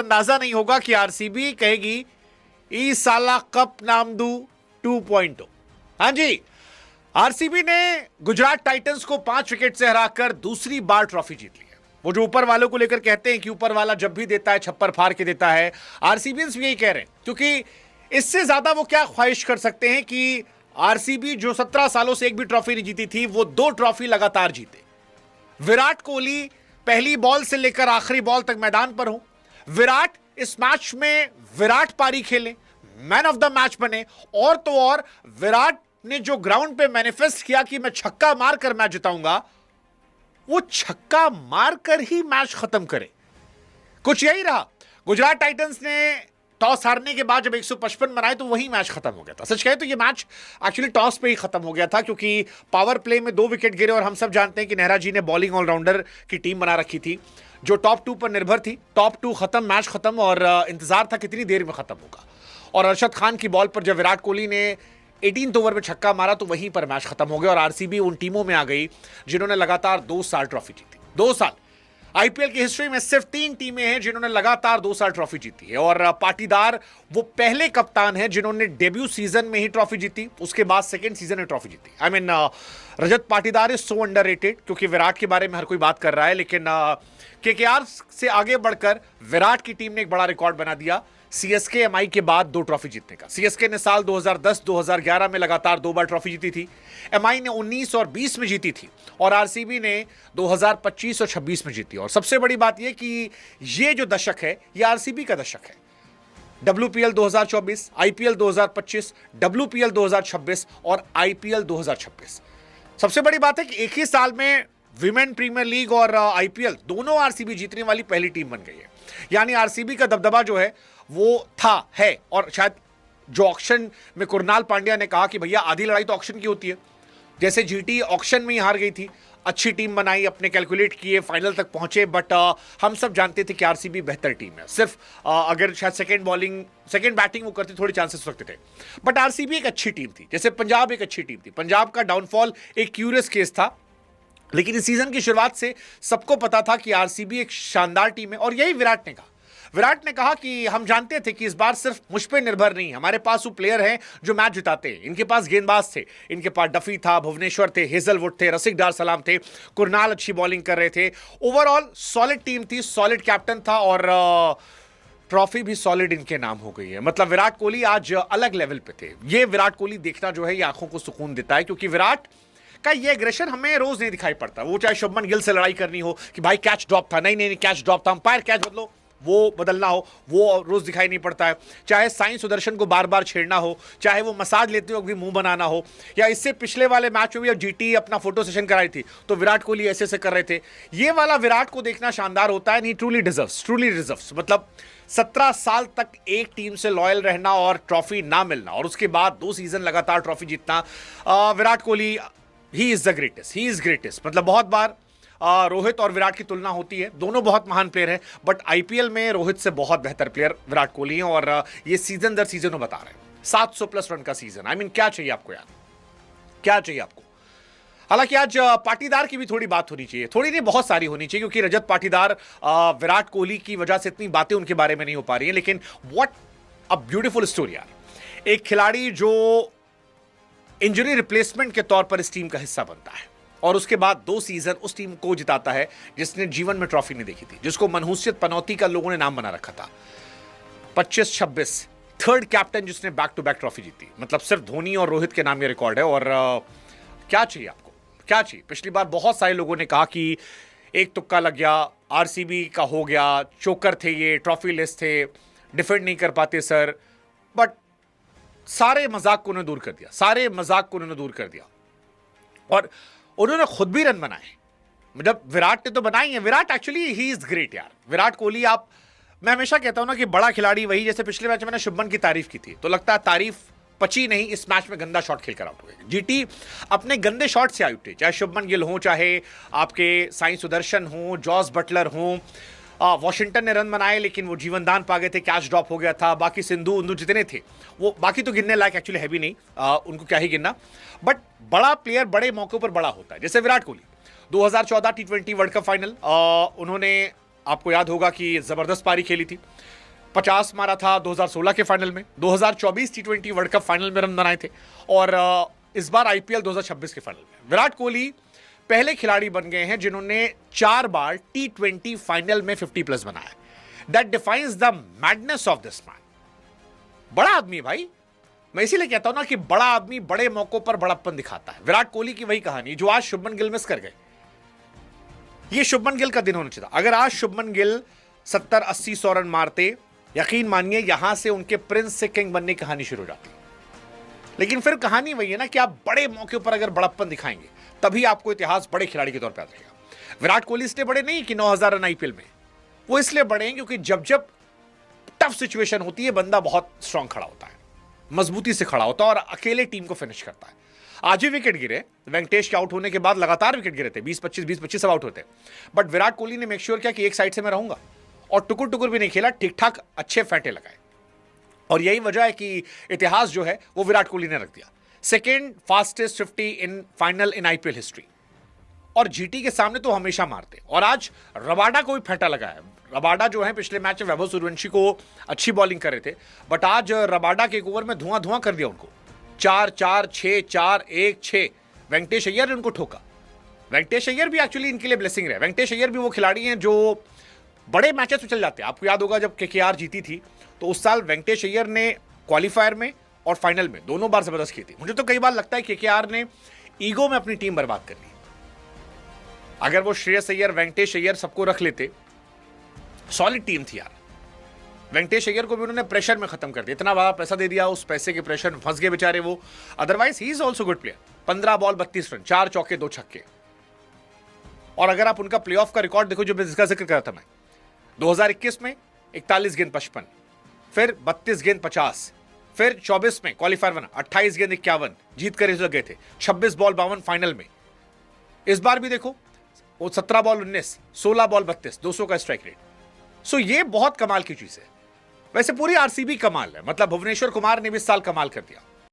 अंदाजा नहीं होगा कि आरसीबी कहेगी ई साला कप नाम दू 2.0। हाँ जी, आरसीबी ने गुजरात टाइटंस को 5 विकेट से हराकर दूसरी बार ट्रॉफी जीत ली है। वो जो ऊपर वालों को लेकर कहते हैं कि ऊपर वाला जब भी देता है छप्पर फाड़ के देता है, आरसीबियंस भी यही कह रहे हैं, क्योंकि इससे ज्यादा वो क्या ख्वाहिश कर सकते हैं कि आरसीबी जो 17 सालों से एक भी ट्रॉफी नहीं जीती थी, वो 2 ट्रॉफी लगातार जीते। विराट कोहली पहली बॉल से लेकर आखिरी बॉल तक मैदान पर हो, विराट इस मैच में विराट पारी खेले, मैन ऑफ द मैच बने, और तो और विराट ने जो ग्राउंड पे मैनिफेस्ट किया कि मैं छक्का मारकर मैच जिताऊंगा, वो छक्का मारकर ही मैच खत्म करे। कुछ यही रहा। गुजरात टाइटंस ने टॉस हारने के बाद जब 155 बनाए तो वही मैच खत्म हो गया था। सच कहे तो ये मैच एक्चुअली टॉस पे ही खत्म हो गया था, क्योंकि पावर प्ले में 2 विकेट गिरे और हम सब जानते हैं कि नेहरा जी ने बॉलिंग ऑलराउंडर की टीम बना रखी थी जो टॉप 2 पर निर्भर थी। टॉप 2 खत्म, मैच खत्म, और इंतजार था कितनी देर में खत्म होगा। और अरशद खान की बॉल पर जब विराट कोहली ने 18 ओवर में छक्का मारा तो वहीं पर मैच खत्म हो गया और आरसीबी उन टीमों में आ गई जिन्होंने लगातार 2 साल ट्रॉफी जीती। 2 साल। आईपीएल की हिस्ट्री में सिर्फ 3 टीमें हैं जिन्होंने लगातार 2 साल ट्रॉफी जीती है, और पाटीदार वो पहले कप्तान हैं जिन्होंने डेब्यू सीजन में ही ट्रॉफी जीती, उसके बाद सेकंड सीजन में ट्रॉफी जीती। I mean Rajat Patidar is so underrated, क्योंकि विराट के बारे में हर कोई बात कर रहा है, लेकिन केकेआर से आगे बढ़कर विराट की टीम ने एक बड़ा रिकॉर्ड बना दिया सीएसके एमआई के बाद 2 ट्रॉफी जीतने का। सीएसके ने साल 2010-2011 में लगातार 2 बार ट्रॉफी जीती थी, एमआई ने 19 और 20 में जीती थी, और आरसीबी ने 2025 और 26 में जीती। और सबसे बड़ी बात यह कि यह जो दशक है यह आरसीबी का दशक है। डब्ल्यूपीएल 2024, आईपीएल 2025, डब्ल्यूपीएल 2026 और आईपीएल 2026। सबसे बड़ी बात है कि एक ही साल में विमेन प्रीमियर लीग और आईपीएल दोनों आरसीबी जीतने वाली पहली टीम बन गई है। यानी आरसीबी का दबदबा जो है वो है, और शायद जो ऑक्शन में कुरनाल पांड्या ने कहा कि भैया आधी लड़ाई तो ऑक्शन की होती है, जैसे जीटी ऑक्शन में ही हार गई थी, अच्छी टीम बनाई, अपने कैलकुलेट किए, फाइनल तक पहुंचे, बट हम सब जानते थे कि आरसीबी बेहतर टीम है। सिर्फ अगर शायद सेकंड बैटिंग वो करती थोड़े चांसेस रखते थे, बट आरसीबी एक अच्छी टीम थी। जैसे पंजाब एक अच्छी टीम थी, पंजाब का डाउनफॉल एक क्यूरियस केस था, लेकिन इस सीजन की शुरुआत से सबको पता था कि आरसीबी एक शानदार टीम है। और यही विराट ने कहा कि हम जानते थे कि इस बार सिर्फ मुझ पे निर्भर नहीं, हमारे पास वो प्लेयर हैं जो मैच जिताते हैं। इनके पास गेंदबाज थे, इनके पास डफी था, भुवनेश्वर थे, हेजलवुड थे, रसिक डार सलाम थे, कुरनाल अच्छी बॉलिंग कर रहे थे। ओवरऑल सॉलिड टीम थी, सॉलिड कैप्टन था, और ट्रॉफी भी सॉलिड इनके नाम हो गई है। मतलब विराट कोहली आज अलग लेवल पे थे। ये विराट कोहली देखना जो है ये आंखों को सुकून देता है, क्योंकि विराट का ये एग्रेशन हमें रोज नहीं दिखाई पड़ता। वो चाहे शुभमन गिल से लड़ाई करनी हो कि भाई कैच ड्रॉप था, नहीं कैच ड्रॉप था, अंपायर कैच बदलो, वो बदलना हो, वो रोज दिखाई नहीं पड़ता है। चाहे साई सुदर्शन को बार बार छेड़ना हो, चाहे वो मसाज लेते वक्त भी मुंह बनाना हो, या इससे पिछले वाले मैच में भी जीटी अपना फोटो सेशन कराई थी तो विराट कोहली ऐसे कर रहे थे। ये वाला विराट को देखना शानदार होता है। ही ट्रूली डिजर्व्स। मतलब 17 साल तक एक टीम से लॉयल रहना और ट्रॉफी ना मिलना, और उसके बाद 2 सीजन लगातार ट्रॉफी जीतना। Virat Kohli he is the greatest. मतलब बहुत बार रोहित और विराट की तुलना होती है, दोनों बहुत महान प्लेयर हैं, बट आईपीएल में रोहित से बहुत बेहतर प्लेयर विराट कोहली हैं, और ये सीजन दर सीजन बता रहे हैं। 700 प्लस रन का सीजन। आई मीन क्या चाहिए आपको यार, क्या चाहिए आपको। हालांकि आज पाटीदार की भी थोड़ी बात होनी चाहिए, थोड़ी नहीं बहुत सारी होनी चाहिए, क्योंकि रजत पाटीदार विराट कोहली की वजह से इतनी बातें उनके बारे में नहीं हो पा रही हैं। लेकिन व्हाट अ ब्यूटीफुल स्टोरी यार। एक खिलाड़ी जो इंजरी रिप्लेसमेंट के तौर पर इस टीम का हिस्सा बनता है, और उसके बाद 2 सीजन उस टीम को जिताता है जिसने जीवन में ट्रॉफी नहीं देखी थी, जिसको मनहूसियत पनौती का लोगों ने नाम बना रखा था। 25-26 थर्ड कैप्टन जिसने बैक टू बैक ट्रॉफी जीती। मतलब सिर्फ धोनी और रोहित के नाम ये रिकॉर्ड है। और क्या चाहिए आपको, क्या चाहिए। पिछली बार बहुत सारे लोगों ने कहा कि एक तुक्का लग गया, आरसीबी का हो गया, चोकर थे, ये ट्रॉफी लेस थे, डिफेंड नहीं कर पाते सर, बट सारे मजाक को उन्होंने दूर कर दिया, और उन्होंने खुद भी रन बनाए। मतलब विराट ने तो बनाई है। Virat actually he is great यार। विराट कोहली, मैं हमेशा कहता हूं ना कि बड़ा खिलाड़ी वही, जैसे पिछले मैच में मैंने शुभमन की तारीफ की थी, तो लगता है तारीफ पची नहीं, इस मैच में गंदा शॉट खेलकर आउट हुए। जीटी अपने गंदे शॉट से आउट हुए, चाहे शुभमन गिल हो, चाहे आपके साई सुदर्शन हो, जॉस बटलर हो। वॉशिंगटन ने रन बनाए, लेकिन वो जीवनदान पा गए थे, कैच ड्रॉप हो गया था। बाकी सिंधु जितने थे वो बाकी तो गिनने लायक एक्चुअली है भी नहीं, उनको क्या ही गिनना। बट बड़ा प्लेयर बड़े मौके पर बड़ा होता है। जैसे Virat Kohli 2014 T20 world cup final, उन्होंने आपको याद होगा कि जबरदस्त पारी खेली थी, 50 मारा था 2016 के फाइनल में, 2024 T20 वर्ल्ड कप फाइनल में रन बनाए थे, और इस बार आईपीएल 2026 के फाइनल में विराट कोहली पहले खिलाड़ी बन गए हैं जिन्होंने 4 बार T20 फाइनल में 50+ बनाया। That defines the madness of this man. बड़ा आदमी है भाई, मैं इसीलिए कहता हूं ना कि बड़ा आदमी बड़े मौकों पर बड़प्पन दिखाता है। विराट कोहली की वही कहानी जो आज शुभमन गिल मिस कर गए। ये शुभमन गिल का दिन होना चाहिए था। अगर आज शुभमन गिल 70-80-100 रन मारते, यकीन मानिए यहां से उनके प्रिंस से किंग बनने की कहानी शुरू हो जाती। लेकिन फिर कहानी वही है ना कि आप बड़े मौके पर अगर बड़प्पन दिखाएंगे तभी आपको इतिहास बड़े खिलाड़ी के तौर पर याद रहेगा। विराट कोहली इसलिए बड़े नहीं कि 9000 रन आईपीएल में, वो इसलिए बड़े हैं क्योंकि जब जब टफ सिचुएशन होती है बंदा बहुत स्ट्रांग खड़ा होता है, मजबूती से खड़ा होता है और अकेले टीम को फिनिश करता है। आज ही विकेट गिरे, वेंकटेश के आउट होने के बाद लगातार विकेट गिरे थे, 20-25 सब आउट होते, बट विराट कोहली ने मेक श्योर किया कि एक साइड से मैं रहूंगा और टुकुर टुकुर भी नहीं खेला, ठीक ठाक अच्छे फैंटे लगाए। और यही वजह है कि इतिहास जो है वो विराट कोहली ने रख दिया। Second fastest 50 in final in IPL history, और जीटी के सामने तो हमेशा मारते। और आज रबाडा को भी फेंटा लगाया। रबाडा जो है पिछले मैच में वैभव सूर्यवंशी को अच्छी बॉलिंग कर रहे थे, बट आज रबाडा के एक ओवर में धुआं धुआं कर दिया उनको। 4-4, 6-4, 1-6 वेंकटेश अय्यर ने उनको ठोका। वेंकटेश अय्यर भी एक्चुअली इनके लिए ब्लेसिंग रहे। वेंकटेश अय्यर भी वो खिलाड़ी हैं जो बड़े मैचेस में चल जाते हैं। आपको याद होगा जब केकेआर जीती थी तो उस साल वेंकटेश अय्यर ने क्वालिफायर में और फाइनल में दोनों बार जबरदस्त की थी। मुझे तो कई बार लगता है केकेआर ने ईगो में अपनी टीम बर्बाद कर ली। अगर वो श्रेयस अय्यर, वेंकटेश अय्यर सबको रख लेते, सॉलिड टीम थी यार। वेंकटेश अय्यर को भी उन्होंने प्रेशर में खत्म कर दिया, इतना बड़ा पैसा दे दिया, उस पैसे के प्रेशर में फंस गए बेचारे वो। Otherwise he is also good player. 15 ball 32 run, 4 चौके 2 छक्के। और अगर आप उनका प्लेऑफ का रिकॉर्ड देखो जो जिसका जिक्र कर रहा था मैं, 2021 में 41 गेंद 55, फिर 32 गेंद 50, फिर 24 में क्वालिफायर बना, 28 गेंद 51 जीत कर इस गए थे, 26 बॉल 52 फाइनल में। इस बार भी देखो वो 17 बॉल 19, 16 बॉल 32, 200 का स्ट्राइक रेट। सो ये बहुत कमाल की चीज है। वैसे पूरी आरसीबी कमाल है, मतलब भुवनेश्वर कुमार ने भी इस साल कमाल कर दिया।